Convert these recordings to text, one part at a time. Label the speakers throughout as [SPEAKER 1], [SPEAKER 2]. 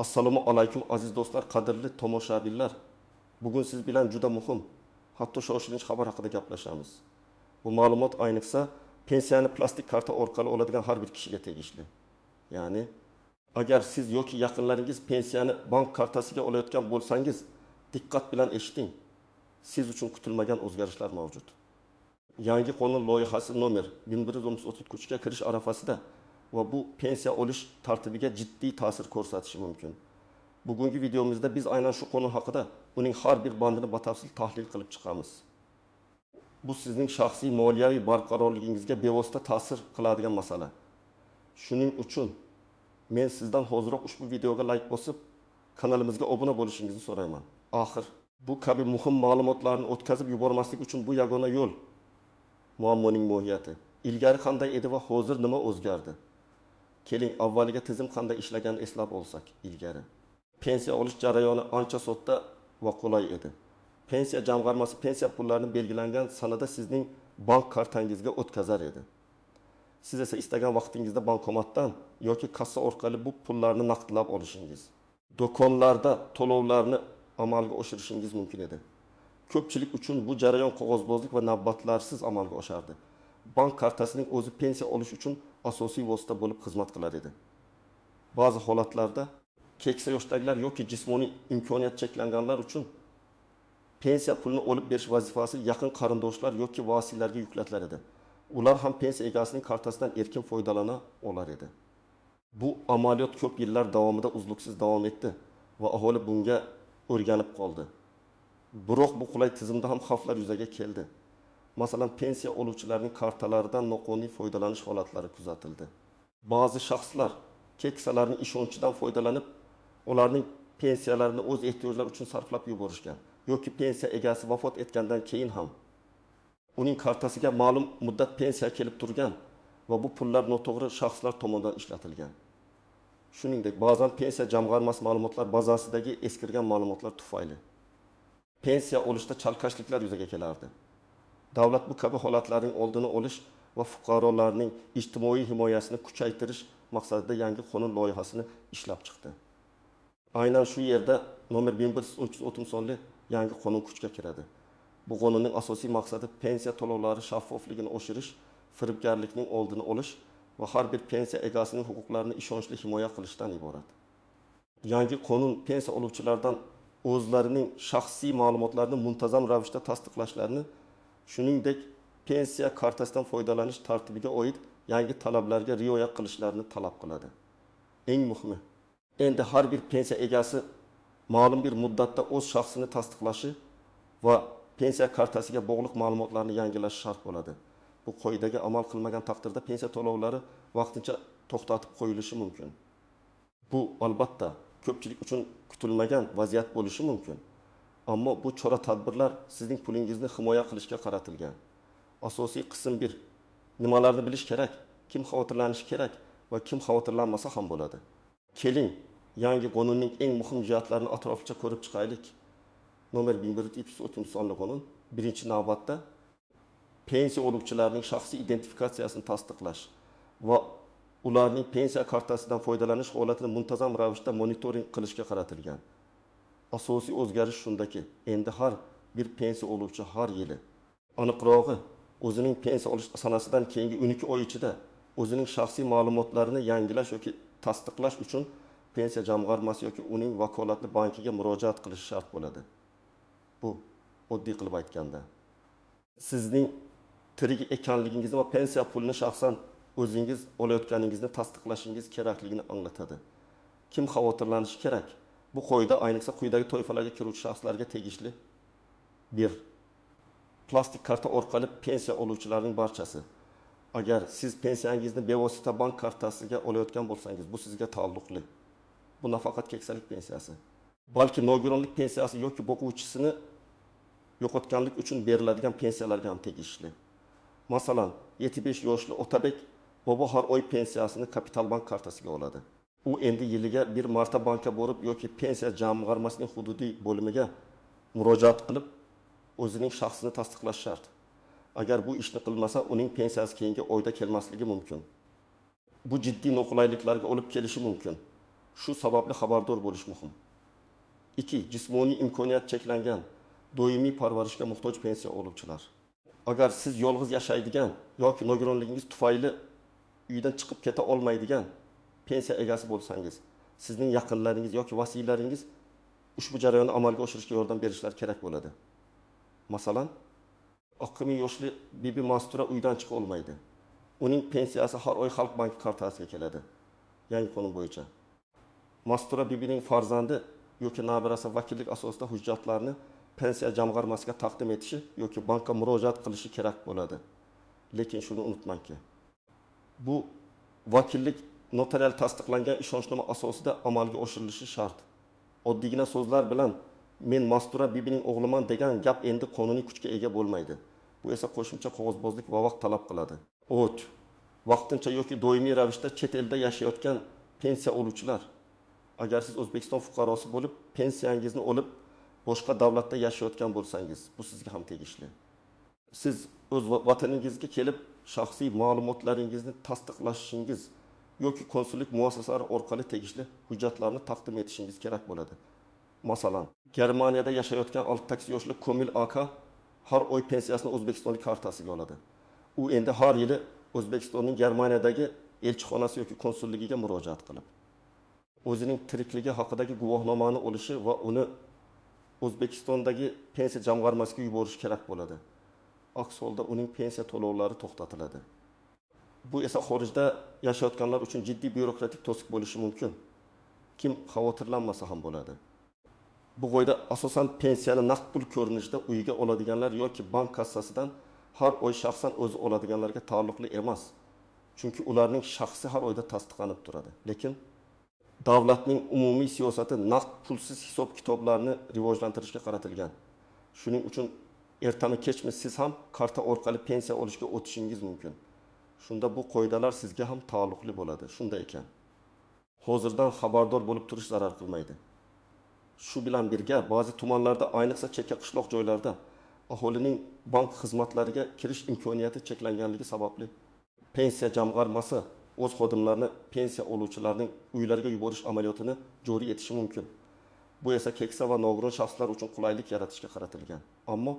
[SPEAKER 1] Assalomu alaykum aziz do'stlar, qadrli tomoshabinlar. Bugun siz bilan juda muhim, hatto shoshilinch xabar haqida gaplashamiz. Bu ma'lumot ayniqsa pensiyani plastik karta orqali oladigan har bir kishiga tegishli. Ya'ni agar siz yoki yaqinlaringiz pensiyani bank kartasiga olayotgan bo'lsangiz, diqqat bilan eshiting. Siz uchun kutilmagan o'zgarishlar mavjud. Yangi qonun loyihasi nomer 1133 ga kirish arafasida va bu pensiya olish tartibiga jiddiy ta'sir ko'rsatishi mumkin. Bugungi videomizda biz aynan shu qonun haqida uning har bir bandini batafsil tahlil qilib chiqamiz. Bu sizning shaxsiy moliyaviy barqarorligingizga bevosita ta'sir qiladigan masala. Shuning uchun men sizdan hoziroq ushbu videoga like bosib, kanalimizga obuna bo'lishingizni so'rayman. Axir bu kabi muhim ma'lumotlarni o'tkazib yubormaslik uchun bu yagona yo'l. Muammoning mohiyati. Ilgari qanday edi va hozir nima o'zgardi? Keling, avvaliga tizim qanday ishlaganini eslab olsak ilgari. Pensiya olish jarayoni ancha sodda va qulay edi. Pensiya jamg'armasi pensiya pullarini belgilangan sanada sizning bank kartangizga o'tkazar edi. Siz esa istagan vaqtingizda bankomatdan yoki kassa orqali bu pullarni naqdlab olishingiz, do'konlarda to'lovlarni amalga oshirishingiz mumkin edi. Ko'pchilik uchun bu jarayon qog'ozbozlik va navbatlarsiz amalga oshardi. Bank kartasining o'zi pensiya olish uchun asosiy vosita bo'lib xizmat qilar edi. Ba'zi holatlarda keksa yoshdagilar yoki jismoniy imkoniyat cheklanganlar uchun pensiya pulini olib berish vazifasi yaqin qarindoshlar yoki vasiylarga yuklatilar edi. Ular ham pensiya egasining kartasidan erkin foydalana olar edi. Bu amaliyot ko'p yillar davomida uzluksiz davom etdi va aholi bunga o'rganib qoldi. Biroq bu qulay tizimda ham xavflar yuzaga keldi. Masalan, pensiya oluvchilarning kartalaridan noqonuniy foydalanish holatlari kuzatildi. Ba'zi shaxslar keksalarning ishonchidan foydalanib, ularning pensiyalarini o'z ehtiyojlari uchun sarflab yuborishgan yoki pensiya egasi vafot etgandan keyin ham uning kartasiga ma'lum muddat pensiya kelib turgan va bu pullar noto'g'ri shaxslar tomonidan ishlatilgan. Shuningdek, ba'zan pensiya jamg'armasi ma'lumotlar bazasidagi eskirgan ma'lumotlar tufayli pensiya olishda chalkashliklar yuzaga kelardi. Davlat bu kabi holatlarning oldini olish va fuqarolarning ijtimoiy himoyasini kuchaytirish maqsadida yangi qonun loyihasini ishlab chiqdi. Aynan shu yerda nomer 1130 sonli yangi qonun kuchga kiradi. Bu qonunning asosiy maqsadi pensiya to'lovlari shaffofligini oshirish, firibgarlikning oldini olish va har bir pensiya egasining huquqlarini ishonchli himoya qilishdan iborat. Yangi qonun pensiya oluvchilardan o'zlarining shaxsiy ma'lumotlarini muntazam ravishda tasdiqlashlarini, shuningdek pensiya kartasidan foydalanish tartibiga oid yangi talablarga rioya qilishlarini talab qiladi. Eng muhimi, endi har bir pensiya egasi ma'lum bir muddatda o'z shaxsini tasdiqlashi va pensiya kartasiga bog'liq ma'lumotlarni yangilash shart bo'ladi. Bu qoidaga amal qilmagan taqdirda pensiya to'lovlari vaqtincha to'xtatib qo'yilishi mumkin. Bu albatta ko'pchilik uchun kutilmagan vaziyat bo'lishi mumkin. Ammo bu chora-tadbirlar sizning pulingizni himoya qilishga qaratilgan. Asosiy qism 1. Nimalarni bilish kerak, kim xavotirlanishi kerak va kim xavotirlanmasa ham bo'ladi. Keling, yangi qonunning eng muhim jihatlarini atroflicha ko'rib chiqaylik. Nomer 1130 sonli qonun birinchi navbatda pensiya oluvchilarining shaxsiy identifikatsiyasini tasdiqlash va ularning pensiya kartasidan foydalanish holatini muntazam ravishda monitoring qilishga qaratilgan. Asosiy o'zgarish shundaki, endi har bir pensiya oluvchi har yili, aniqrog'i, o'zining pensiya olish sanasidan keyingi 12 oy ichida o'zining shaxsiy ma'lumotlarini yangilash yoki tasdiqlash uchun pensiya jamg'armasi yoki uning vakolatli bankiga murojaat qilish shart bo'ladi. Bu oddiy qilib aytganda, sizning tirik ekanligingizni va pensiya pulini shaxsan o'zingiz olayotganingizni tasdiqlashingiz kerakligini anglatadi. Kim xavotirlanishi kerak? Bu qoida ayniqsa quyidagi toifalarga kiruvchi shaxslarga tegishli. 1. Plastik karta orqali pensiya oluvchilarning barchasi. Agar siz pensiyangizni bevosita bank kartasiga olayotgan bo'lsangiz, bu sizga taalluqli. Bu nafaqat keksalik pensiyasi, balki nogironlik pensiyasi yoki boquvchisini yo'qotganlik uchun beriladigan pensiyalarga ham tegishli. Masalan, 75 yoshli Otabek bobo har oy pensiyasini Kapital bank kartasiga oladi. U endi yiliga bir marta bankka borib yoki pensiya jamg'armasining hududiy bo'limiga murojaat qilib, o'zining shaxsini tasdiqlash shart. Agar bu ishni qilmasa, uning pensiyasi keyingi oyda kelmasligi mumkin. Bu jiddiy noqulayliklarga olib kelishi mumkin. Shu sababli xabardor bo'lish muhim. 2. Jismoniy imkoniyat cheklangan, doimiy parvarishga muhtoj pensiya oluvchilar. Agar siz yolg'iz yashaydigan yoki nogironligingiz tufayli uydan chiqib keta olmaydigan pensiya egasi bo'lsangiz, sizning yaqinlaringiz yoki vasiylaringiz ushbu jarayonni amalga oshirishga yordam berishlari kerak bo'ladi. Masalan, 60 yoshli Bibi Mastura uydan chiqa olmaydi. Uning pensiyasi har oy Xalq banki kartasiga keladi. Yangi qonun bo'yicha. Mastura Bibining farzandi yoki nabirasi vakillik asosida hujjatlarni pensiya jamg'armasiga taqdim etishi yoki bankka murojaat qilishi kerak bo'ladi. Lekin shuni unutmangki, bu vakillik notarial tasdiqlangan ishonchnoma asosida amalga oshirilishi shart. Oddiygina so'zlar bilan men Mastura Bibining o'g'liman degan gap endi qonuniy kuchga ega bo'lmaydi. Bu esa qo'shimcha qog'ozbozlik va vaqt talab qiladi. Vaqtincha yoki doimiy ravishda chet elda yashayotgan pensiya oluvchilar, agar siz O'zbekiston fuqarosi bo'lib, pensiyangizni olib boshqa davlatda yashayotgan bo'lsangiz, bu sizga ham tegishli. Siz o'z vataningizga kelib shaxsiy ma'lumotlaringizni tasdiqlashingiz yoki konsullik muassasalari orqali tegishli hujjatlarni taqdim etishingiz kerak bo'ladi. Masalan, Germaniyada yashayotgan 68 yoshli Komil aka har oy pensiyasini O'zbekistonlik kartasiga oladi. U endi har yili O'zbekistonning Germaniyadagi elchixonasi yoki konsulligiga murojaat qilib, o'zining tirikligi haqidagi guvohnomani olishi va uni O'zbekistondagi pensiya jamg'armasiga yuborish kerak bo'ladi. Aks holda uning pensiya to'lovlari to'xtatiladi. Bu esa xorijda yashayotganlar uchun jiddiy byurokratik to'siq bo'lishi mumkin. Kim xavotirlanmasa ham bo'ladi. Bu qo'yda asosan pensiyani naqd pul ko'rinishida uyiga oladiganlar yoki bank kassasidan har oy shaxsan o'zi oladiganlarga taalluqli emas. Chunki ularning shaxsi har oyda tasdiqlanib turadi. Lekin davlatning umumiy siyosati naqd pulsiz hisob kitoblarni rivojlantirishga qaratilgan. Shuning uchun ertami kechmi siz ham karta orqali pensiya olishga o'tishingiz mumkin. Shunda bu qoidalar sizga ham taalluqli bo'ladi. Shunday ekan, hozirdan xabardor bo'lib turish zarar qilmaydi. Shu bilan birga ba'zi tumanlarda, ayniqsa chekka qishloq joylarda aholining bank xizmatlariga kirish imkoniyati cheklanganligi sababli pensiya jamg'armasi o'z xodimlarini pensiya oluvchilarning uylariga yuborish amaliyotini joriy etishi mumkin. Bu esa keksa va nogiron shaxslar uchun qulaylik yaratishga qaratilgan. Ammo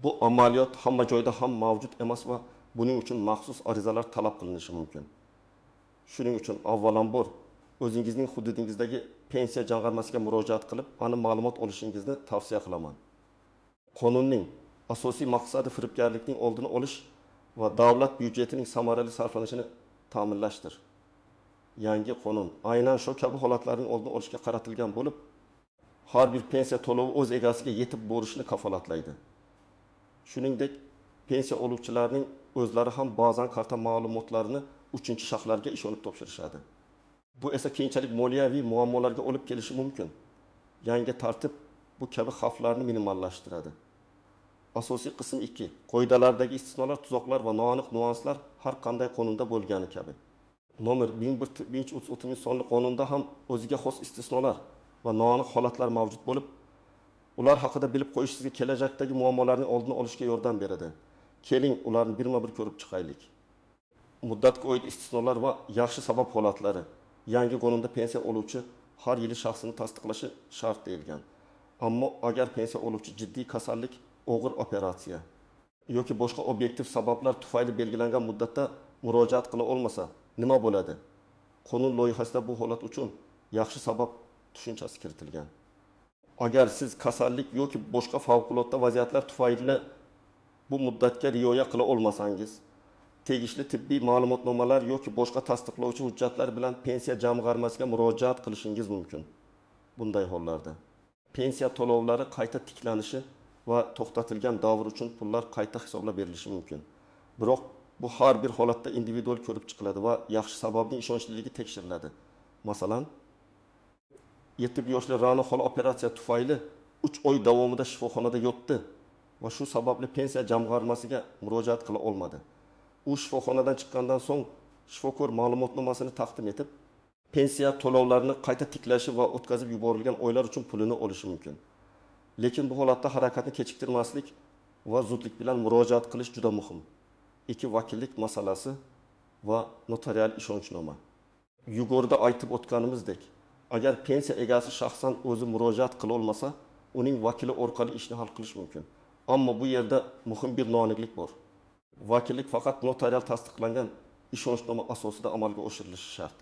[SPEAKER 1] bu amaliyot hamma joyda ham mavjud emas va buning uchun maxsus arizalar talab qilinishi mumkin. Shuning uchun avvalambor o'zingizning hududingizdagi pensiya jamg'armasiga murojaat qilib, aniq ma'lumot olishingizni tavsiya qilaman. Qonunning asosiy maqsadi firibgarlikning oldini olish va davlat byudjetining samarali sarflanishini ta'minlashdir. Yangi qonun aynan shu kabi holatlarning oldini olishga qaratilgan bo'lib, har bir pensiya to'lovi o'z egasiga yetib borishni kafolatlaydi. Shuningdek, pensiya oluvchilarning o'zlari ham ba'zan karta ma'lumotlarini uchinchi shaxslarga ishonib topshirishadi. Bu esa keyinchalik moliyaviy muammolarga olib kelishi mumkin. Yangi tartib bu kabi xavflarni minimallashtiradi. Asosiy qism 2. Qoidalardagi istisnolar, tuzoqlar va noaniq nuanslar har qanday qonunda bo'lgani kabi. Nomer 1130 sonli qonunda ham o'ziga xos istisnolar va noaniq holatlar mavjud bo'lib, ular haqida bilib qo'yish sizga kelajakdagi muammolarning oldini olishga yordam beradi. Keling, ularni birma-bir ko'rib chiqaylik. Muddatga oid istisnolar va yaxshi sabab holatlari. Yangi qonunda pensiya oluvchi har yili shaxsini tasdiqlashi shart deyilgan. Ammo agar pensiya oluvchi jiddiy kasallik, og'ir operatsiya yoki boshqa obyektiv sabablar tufayli belgilangan muddatda murojaat qila olmasa, nima bo'ladi? Qonun loyihasida bu holat uchun yaxshi sabab tushunchasi kiritilgan. Agar siz kasallik yoki boshqa favqulodda vaziyatlar tufayli bu muddatga rioya qila olmasangiz, tegishli tibbiy ma'lumotnomalar yoki boshqa tasdiqlovchi hujjatlar bilan pensiya jamg'armasiga murojaat qilishingiz mumkin. Bunday hollarda pensiya to'lovlari qayta tiklanishi va to'xtatilgan davr uchun pullar qayta hisoblab berilishi mumkin. Biroq bu har bir holatda individual ko'rib chiqiladi va yaxshi sababning ishonchliligi tekshiriladi. Masalan, 7 yoshli Ra'no xola operatsiya tufayli 3 oy davomida shifoxonada yotdi va shu sababli pensiya jamg'armasiga murojaat qila olmadi. U shifoxonadan chiqqandan so'ng shifokor ma'lumotnomasini taqdim etib, pensiya to'lovlarini qayta tiklashi va o'tkazib yuborilgan oylar uchun pulini olishi mumkin. Lekin bu holatda harakatni kechiktirmaslik va zudlik bilan murojaat qilish juda muhim. 2. Vakillik masalasi va notarial ishonchnoma. Yuqorida aytib o'tganimizdek, agar pensiya egasi shaxsan o'zi murojaat qila olmasa, uning vakili orqali ishni hal qilish mumkin. Ammo bu yerda muhim bir noaniqlik bor. Vakillik faqat notarial tasdiqlangan ishonchnoma asosida amalga oshirilishi shart.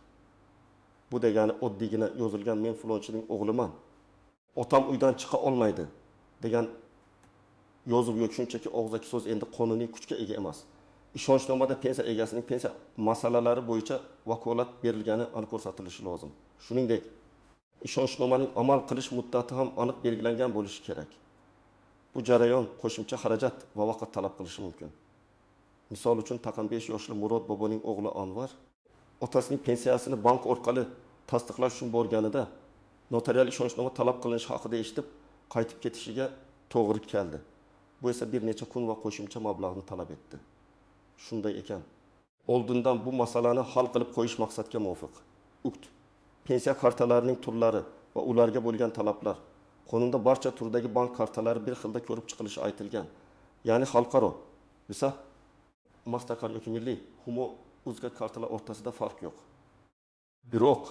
[SPEAKER 1] Bu degani oddiygina yozilgan men falonchining o'g'liman, otam uydan chiqa olmaydi degan yozuv yo'q, shunchaki og'zaki so'z endi qonuniy kuchga ega emas. Ishonchnomada pensiya egasining pensiya masalalari bo'yicha vakolat berilgani aniq ko'rsatilishi lozim. Shuningdek, ishonchnomaning amal qilish muddati ham aniq belgilangan bo'lishi kerak. Bu jarayon qo'shimcha xarajat va vaqt talab qilishi mumkin. Misol uchun, taqam 5 yoshli Murod boboning o'g'li Anvar otasining pensiyasini bank orqali tasdiqlash uchun borganida notarial ishonchnoma talab qilinishi haqida eshitib, qaytib ketishiga to'g'ri keldi. Bu esa bir necha kun va qo'shimcha mablag'ni talab etdi. Shunday ekan, oldindan bu masalani hal qilib qo'yish maqsadga muvofiq. Ukt pensiya kartalarining turlari va ularga bo'lgan talablar qonunda barcha turdagi bank kartalari bir xilda ko'rib chiqilishi aytilgan. Ya'ni xalqaro, Visa, Mastercard yoki milliy, Humo, Uzcard kartalar o'rtasida farq yo'q. Biroq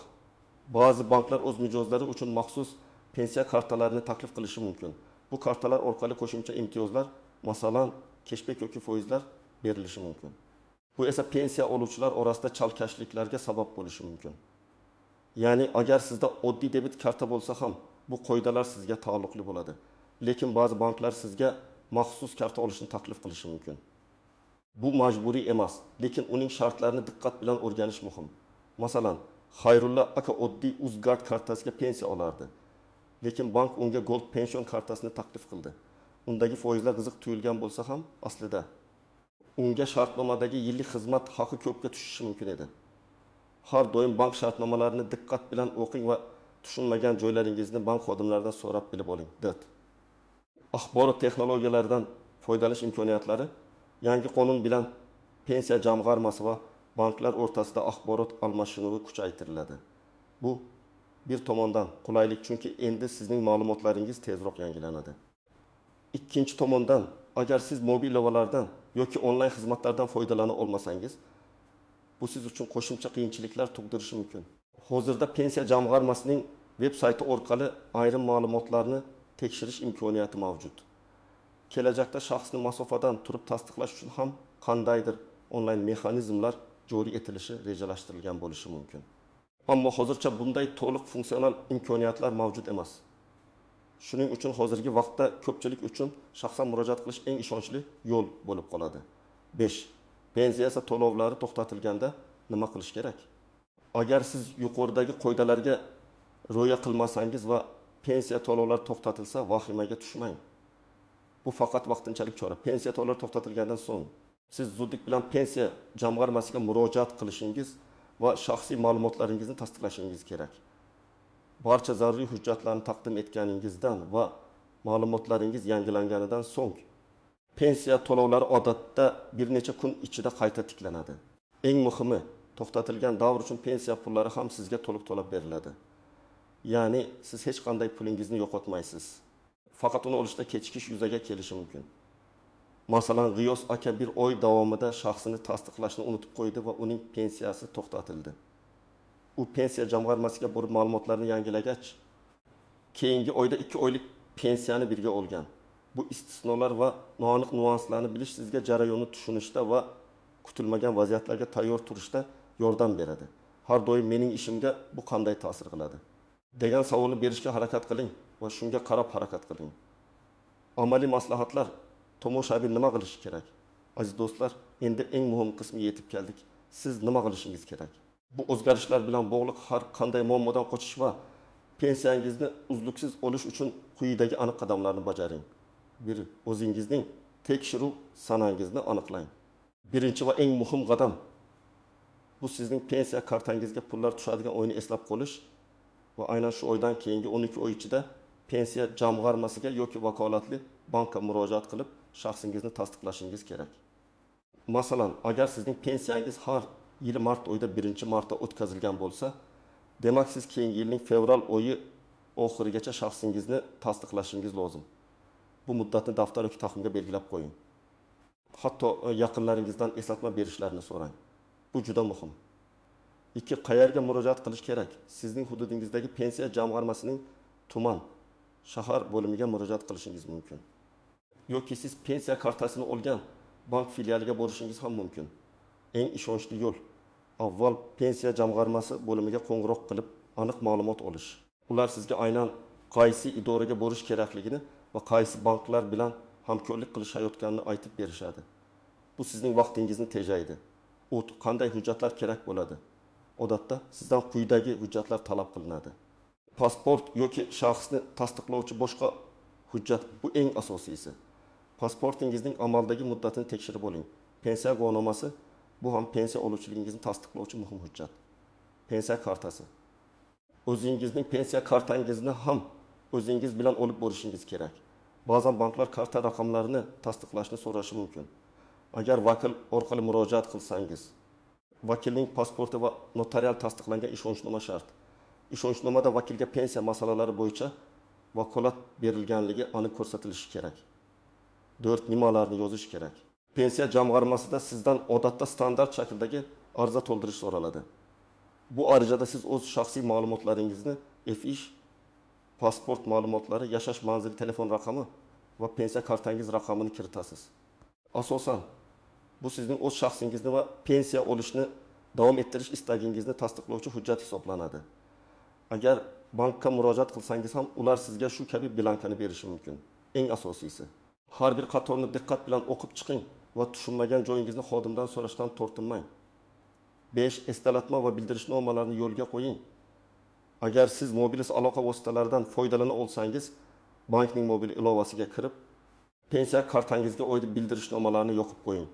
[SPEAKER 1] ba'zi banklar o'z mijozlari uchun maxsus pensiya kartalarini taklif qilishi mumkin. Bu kartalar orqali qo'shimcha imtiyozlar, masalan, cashback yoki foizlar berilishi mumkin. Bu esa pensiya oluvchilar orasida chalkashliklarga sabab bo'lishi mumkin. Ya'ni agar sizda oddiy debit karta bo'lsa ham, bu qoidalar sizga taalluqli bo'ladi. Lekin ba'zi banklar sizga maxsus karta olishni taklif qilishi mumkin. Bu majburiy emas, lekin uning shartlarini diqqat bilan o'rganish muhim. Masalan, Xayrulla aka oddiy Uzcard kartasiga pensiya olardi. Lekin bank unga Gold pension kartasini taklif qildi. Undagi foizlar qiziq tuyulgan bo'lsa ham, aslida unga shartnomadagi yillik xizmat haqi ko'pga tushishi mumkin edi. Har doim bank shartnomalarini diqqat bilan o'qing va tushunmagan joylaringizni bank xodimlaridan so'rab bilib oling. Axborot texnologiyalaridan foydalanish imkoniyatlari yangi qonun bilan pensiya jamg'armasi va banklar o'rtasida axborot almashinuvi kuchaytiriladi. Bu bir tomondan qulaylik, chunki endi sizning ma'lumotlaringiz tezroq yangilanadi. Ikkinchi tomondan, agar siz mobil ilovalardan yoki onlayn xizmatlardan foydalana olmasangiz, bu siz uchun qo'shimcha qiyinchiliklar tug'dirishi mumkin. Hozirda pensiya jamg'armasining veb-sayti orqali ayrim ma'lumotlarni tekshirish imkoniyati mavjud. Kelajakda shaxsni masofadan turib tasdiqlash uchun ham qandaydir onlayn mexanizmlar joriy etilishi rejalashtirilgan bo'lishi mumkin. Ammo hozircha bunday to'liq funksional imkoniyatlar mavjud emas. Shuning uchun hozirgi vaqtda ko'pchilik uchun shaxsan murojaat qilish eng ishonchli yo'l bo'lib qoladi. 5. Pensiya to'lovlari to'xtatilganda nima qilish kerak? Agar siz yuqoridagi qoidalarga rioya qilmasangiz va pensiya to'lovlari to'xtatilsa, vahimaga tushmang. Bu faqat vaqtinchalik chora. Pensiya to'lovlari to'xtatilgandan so'ng siz zudlik bilan pensiya jamg'armasiga murojaat qilishingiz va shaxsiy ma'lumotlaringizni tasdiqlashingiz kerak. Barcha zaruriy hujjatlarni taqdim etganingizdan va ma'lumotlaringiz yangilanganidan so'ng pensiya to'lovlari odatda bir necha kun ichida qayta tiklanadi. Eng muhimi, to'xtatilgan davr uchun pensiya pullari ham sizga to'liq to'lab beriladi. Ya'ni siz hech qanday pulingizni yo'qotmaysiz. Faqat uni olishda kechikish yuzaga kelishi mumkin. Masalan, G'iyos aka bir oy davomida shaxsini tasdiqlashni unutib qo'ydi va uning pensiyasi to'xtatildi. U pensiya jamg'armasiga borib ma'lumotlarni yangilagach, keyingi oyda 2 oylik pensiyani birga olgan. Bu istisnolar va noaniq nuanslarni bilish sizga jarayonni tushunishda va kutilmagan vaziyatlarga tayyor turishda yordam beradi. Har doim mening ishimga bu qanday ta'sir qiladi degan savolni berishga harakat qiling va shunga qarab harakat qiling. Amaliy maslahatlar, tomoshabin nima qilish kerak? Aziz do'stlar, endi eng muhim qismiga yetib keldik. Siz nima qilishingiz kerak? Bu o'zgarishlar bilan bog'liq har qanday muammodan qochish va pensiyangizni uzluksiz olish uchun quyidagi aniq qadamlarni bajaring. 1. O'zingizning tekshiruv sanangizni aniqlang. Birinchi va eng muhim qadam bu sizning pensiya kartangizga pullar tushadigan oyni eslab qolish va aynan shu oydan keyingi 12 oy ichida pensiya jamg'armasiga yoki vakolatli bankka murojaat qilib shaxsingizni tasdiqlashingiz kerak. Masalan, agar sizning pensiyangiz har yili mart oyida 1-marta o'tkazilgan bo'lsa, demak siz keyingi yilning fevral oyi oxirigacha shaxsingizni tasdiqlashingiz lozim. Bu muddatni daftar yoki taqvimga belgilab qo'ying. Hatto yaqinlaringizdan eslatma berishlarini so'rang. Bu juda muhim. ikki, qayerga murojaat qilish kerak? Sizning hududingizdagi pensiya jamg'armasining tuman, shahar bo'limiga murojaat qilishingiz mumkin. Yoki siz pensiya kartasini olgan bank filialiga borishingiz ham mumkin. Eng ishonchli yo'l avval pensiya jamg'armasi bo'limiga qo'ng'iroq qilib aniq ma'lumot olish. Ular sizga aynan qaysi idoraga borish kerakligini va qaysi banklar bilan hamkorlik qilishayotganini aytib berishadi. Bu sizning vaqtingizni tejaydi. Qanday hujjatlar kerak bo'ladi? Odatda sizdan quyidagi hujjatlar talab qilinadi. Pasport yoki shaxsni tasdiqlovchi boshqa hujjat, bu eng asosiysi. Pasportingizning amaldagi muddatini tekshirib oling. Pensiya guvohnomasi, bu ham pensiya oluvchiligingizni tasdiqlovchi muhim hujjat. Pensiya kartasi. O'zingizning pensiya kartangizni ham o'zingiz bilan olib borishingiz kerak. Ba'zan banklar karta raqamlarini tasdiqlashni so'rashi mumkin. Agar vakil orqali murojaat qilsangiz, vakilning pasporti va notarial tasdiqlangan ishonchnoma shart. Ishonchnomada vakilga pensiya masalalari bo'yicha vakolat berilganligi aniq ko'rsatilishi kerak. 4 nimalarni yozish kerak. Pensiya jamg'armasida sizdan odatda standart shakldagi ariza to'ldirish so'raladi. Bu arizada siz o'z shaxsiy ma'lumotlaringizni, F-ish, pasport ma'lumotlari, yashash manzili, telefon raqami va pensiya kartangiz raqamini kiritasiz. Asosan bu sizning o'z shaxsingizni va pensiya olishni davom ettirish istagingizni tasdiqlovchi hujjat hisoblanadi. Agar bankka murojaat qilsangiz ham ular sizga shu kabi blankani berishi mumkin. Eng asosiysi, har bir qatorni diqqat bilan o'qib chiqing va tushunmagan joyingizni xodimdan so'rashdan tortinmang. 5. Eslalatma va bildirishnomalarni yo'lga qo'ying. Agar siz mobil aloqa vositalaridan foydalana olsangiz, bankning mobil ilovasiga kirib, pensiya kartangizga oid bildirishnomalarni yoqib qo'ying.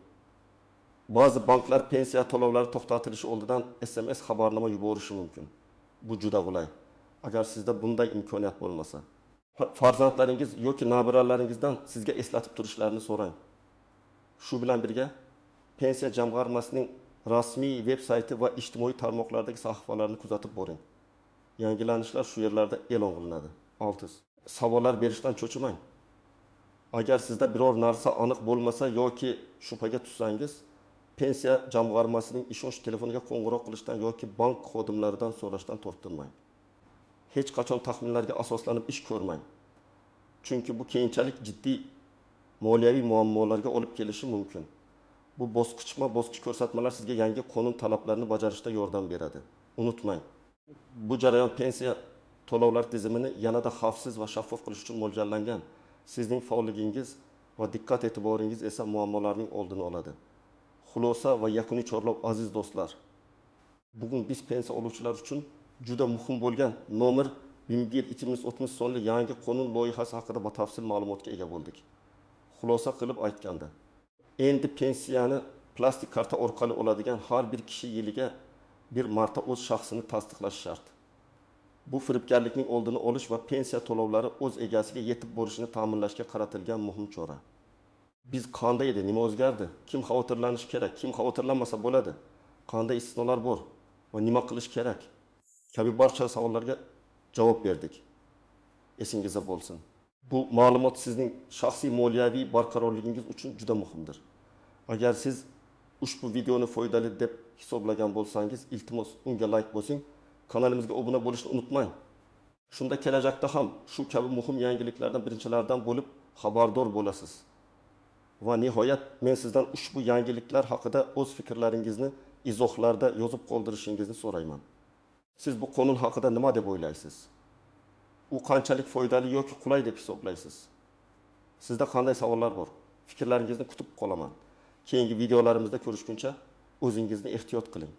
[SPEAKER 1] Ba'zi banklar pensiya to'lovlari to'xtatilishi oldidan SMS xabarnoma yuborishi mumkin. Bu juda qulay. Agar sizda bunday imkoniyat bo'lmasa, farzandlaringiz yoki nabiralaringizdan sizga eslatib turishlarini so'rang. Shu bilan birga pensiya jamg'armasining rasmiy veb-sayti va ijtimoiy tarmoqlardagi sahifalarni kuzatib boring. Yangilanishlar shu yerlarda e'lon qilinadi. 6. Savollar berishdan cho'chimang. Agar sizda biror narsa aniq bo'lmasa yoki shubhaga tushsangiz, pensiya jamg'armasining ishonch telefoniga qo'ng'iroq qilishdan yoki bank xodimlaridan so'rashdan tortinmang. Hech qachon taxminlarga asoslanib ish ko'rmang. Chunki bu keyinchalik jiddiy moliyaviy muammolarga olib kelishi mumkin. Bu bosqichma-bosqich ko'rsatmalar sizga yangi qonun talablarini bajarishda yordam beradi. Unutmang, bu jarayon pensiya to'lovlar tizimini yanada xavfsiz va shaffof qilish uchun mo'ljallangan. Sizning faolligingiz va diqqat e'tiboringiz esa muammolarning oldini oladi. Xulosa va yakuniy chorlov, aziz do'stlar. Bugun biz pensiya oluvchilar uchun juda muhim bo'lgan nomer 2030 sonli yangi qonun loyihasi haqida batafsil ma'lumotga ega bo'ldik. Xulosa qilib aytganda, endi pensiyani plastik karta orqali oladigan har bir kishi yiliga bir marta o'z shaxsini tasdiqlashi shart. Bu firibgarlikning oldini olish va pensiya to'lovlari o'z egasiga yetib borishini ta'minlashga qaratilgan muhim chora. Biz qanday edi, nima o'zgardi? Kim xavotirlanishi kerak, kim xavotirlanmasa bo'ladi? Qanday istisnolar bor va nima qilish kerak? Kabi barcha savollarga javob berdik. Esingizda bo'lsin. Bu ma'lumot sizning shaxsiy moliyaviy barqarorligingiz uchun juda muhimdir. Agar siz ushbu videoni foydali deb hisoblagan bo'lsangiz, iltimos unga like bosing, kanalimizga obuna bo'lishni unutmang. Shunda kelajakda ham shu kabi muhim yangiliklardan birinchilardan bo'lib xabardor bo'lasiz. Va nihoyat men sizdan ushbu yangiliklar haqida o'z fikrlaringizni izohlarda yozib qoldirishingizni so'rayman. Siz bu qonun haqida nima deb o'ylaysiz? U qanchalik foydali yoki qulay deb hisoblaysiz? Sizda qanday savollar bor? Fikrlaringizni kutib qolaman. Keyingi videolarimizda ko'rishguncha o'zingizni ehtiyot qiling.